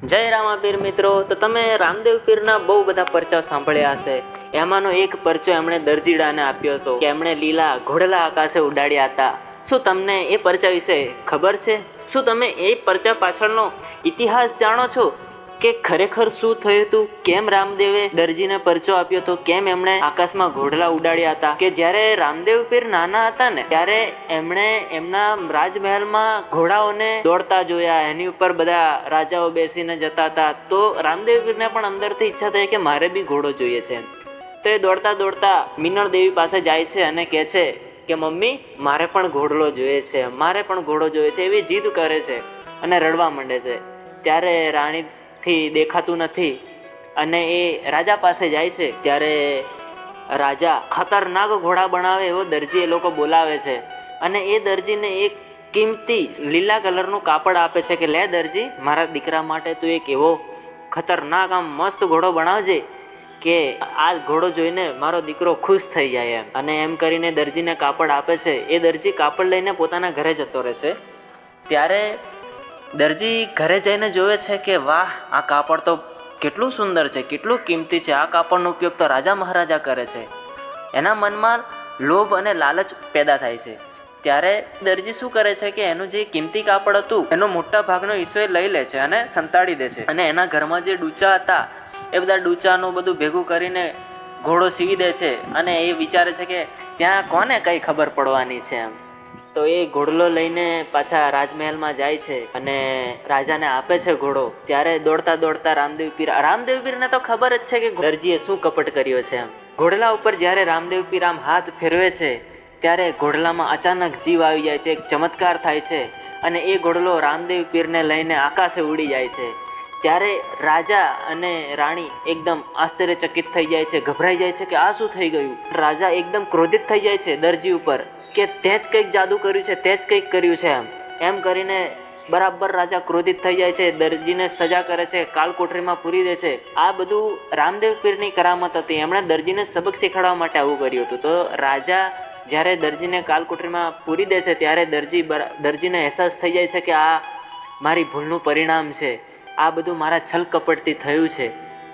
જય રામાપીર મિત્રો, તો તમે રામદેવ પીરના બહુ બધા પરચા સાંભળ્યા હશે. એમાંનો એક પરચો એમણે દરજીડાને આપ્યો હતો કે એમણે લીલા ઘોડલા આકાશે ઉડાડ્યા હતા. શું તમને એ પરચા વિશે ખબર છે? શું તમે એ પરચા પાછળનો ઇતિહાસ જાણો છો કે ખરેખર શું થયું હતું? કેમ રામદેવે દરજીને પરચો આપ્યો હતો? કેમ એમણે આકાશમાં ઘોડલા ઉડાડ્યા હતા? કે જ્યારે રામદેવ પીર નાના હતા ને ત્યારે એમણે એમના રાજમહેલમાં ઘોડાઓને દોડતા જોયા, એની ઉપર બધા રાજાઓ બેસીને જતા હતા. તો રામદેવ પીરને પણ અંદરથી ઈચ્છા થઈ કે મારે બી ઘોડો જોઈએ છે. તો એ દોડતા દોડતા મીનળ દેવી પાસે જાય છે અને કહે છે કે મમ્મી, મારે પણ ઘોડલો જોઈએ છે, મારે પણ ઘોડો જોઈએ છે. એવી જીદ કરે છે અને રડવા માંડે છે. ત્યારે રાણી થી દેખાતું નથી અને એ રાજા પાસે જાય છે. ત્યારે રાજા ખતરનાક ઘોડા બનાવે એવો દરજી એ લોકો બોલાવે છે અને એ દરજીને એક કિંમતી લીલા કલરનું કાપડ આપે છે કે લે દરજી, મારા દીકરા માટે તું એક એવો ખતરનાક આમ મસ્ત ઘોડો બનાવજે કે આ ઘોડો જોઈને મારો દીકરો ખુશ થઈ જાય એમ. અને એમ કરીને દરજીને કાપડ આપે છે. એ દરજી કાપડ લઈને પોતાના ઘરે જતો રહેશે. ત્યારે દરજી ઘરે જઈને જોવે છે કે વાહ, આ કાપડ તો કેટલું સુંદર છે, કેટલું કિંમતી છે. આ કાપડનો ઉપયોગ તો રાજા મહારાજા કરે છે. એના મનમાં લોભ અને લાલચ પેદા થાય છે. ત્યારે દરજી શું કરે છે કે એનું જે કિંમતી કાપડ હતું એનો મોટા ભાગનો હિસ્સો લઈ લે છે અને સંતાડી દે છે. અને એના ઘરમાં જે ડૂચા હતા એ બધા ડૂચાનું બધું ભેગું કરીને ઘોડો સીવી દે છે. અને એ વિચારે છે કે ત્યાં કોને કઈ ખબર પડવાની છે એમ. તો એ ઘોડલો લઈને પાછા રાજમહેલમાં જાય છે અને રાજાને આપે છે ઘોડો. ત્યારે દોડતા દોડતા રામદેવ પીરને તો ખબર જ છે કે દરજીએ શું કપટ કર્યો છે એમ. ઘોડલા ઉપર જ્યારે રામદેવ પીર આમ હાથ ફેરવે છે ત્યારે ઘોડલામાં અચાનક જીવ આવી જાય છે, એક ચમત્કાર થાય છે અને એ ઘોડલો રામદેવ પીરને લઈને આકાશે ઉડી જાય છે. ત્યારે રાજા અને રાણી એકદમ આશ્ચર્યચકિત થઈ જાય છે, ગભરાઈ જાય છે કે આ શું થઈ ગયું. રાજા એકદમ ક્રોધિત થઈ જાય છે દરજી ઉપર કે તે જ કંઈક જાદુ કર્યું છે, તે જ કંઈક કર્યું છે એમ કરીને બરાબર રાજા ક્રોધિત થઈ જાય છે. દરજીને સજા કરે છે, કાળકોઠરીમાં પૂરી દે છે. આ બધું રામદેવ પીરની કરામત હતી. એમણે દરજીને સબક શીખવાડવા માટે આવું કર્યું હતું. તો રાજા જ્યારે દરજીને કાળકોઠરીમાં પૂરી દે છે ત્યારે દરજીને અહેસાસ થઈ જાય છે કે આ મારી ભૂલનું પરિણામ છે, આ બધું મારા છલ કપટથી થયું છે.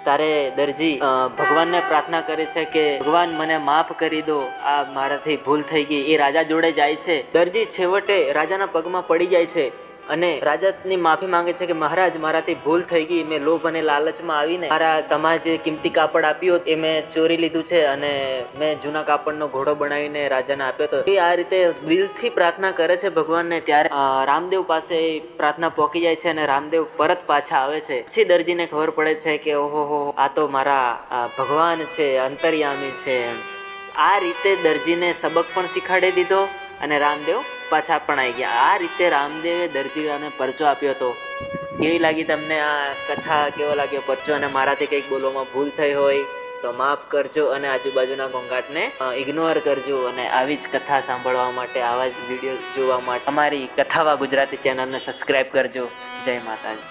ત્યારે દરજી ભગવાનને પ્રાર્થના કરે છે કે ભગવાન મને માફ કરી દો, આ મારાથી ભૂલ થઈ ગઈ. એ રાજા જોડે જાય છે. દરજી છેવટે રાજાના પગમાં પડી જાય છે અને રાજાની માફી માંગે છે કે મહારાજ, મારાથી ભૂલ થઈ ગઈ. મેં લોભ અને લાલચમાં આવીને મારા તમારે જે કિંમતી કાપડ આપ્યો એ મેં ચોરી લીધું છે અને મેં જૂના કાપડનો ઘોડો બનાવીને રાજાને આપ્યો હતો. એ આ રીતે દિલથી પ્રાર્થના કરે છે ભગવાનને. ત્યારે રામદેવ પાસે પ્રાર્થના પહોંચી જાય છે અને રામદેવ પરત પાછા આવે છે. પછી દરજીને ખબર પડે છે કે ઓહો, આ તો મારા ભગવાન છે, અંતર્યામી છે. આ રીતે દરજીને સબક પણ શીખવાડી દીધો અને રામદેવ પાછા પણ આવી ગયા. આ રીતે રામદેવે દરજીને પરચો આપ્યો હતો. કેવી લાગી તમને આ કથા? કેવો લાગ્યો પરચો? અને મારાથી કંઈક બોલવામાં ભૂલ થઈ હોય તો માફ કરજો અને આજુબાજુના ઘોંઘાટને ઇગ્નોર કરજો. અને આવી જ કથા સાંભળવા માટે, આવા જ વિડીયો જોવા માટે અમારી કથાવા ગુજરાતી ચેનલને સબસ્ક્રાઈબ કરજો. જય માતાજી.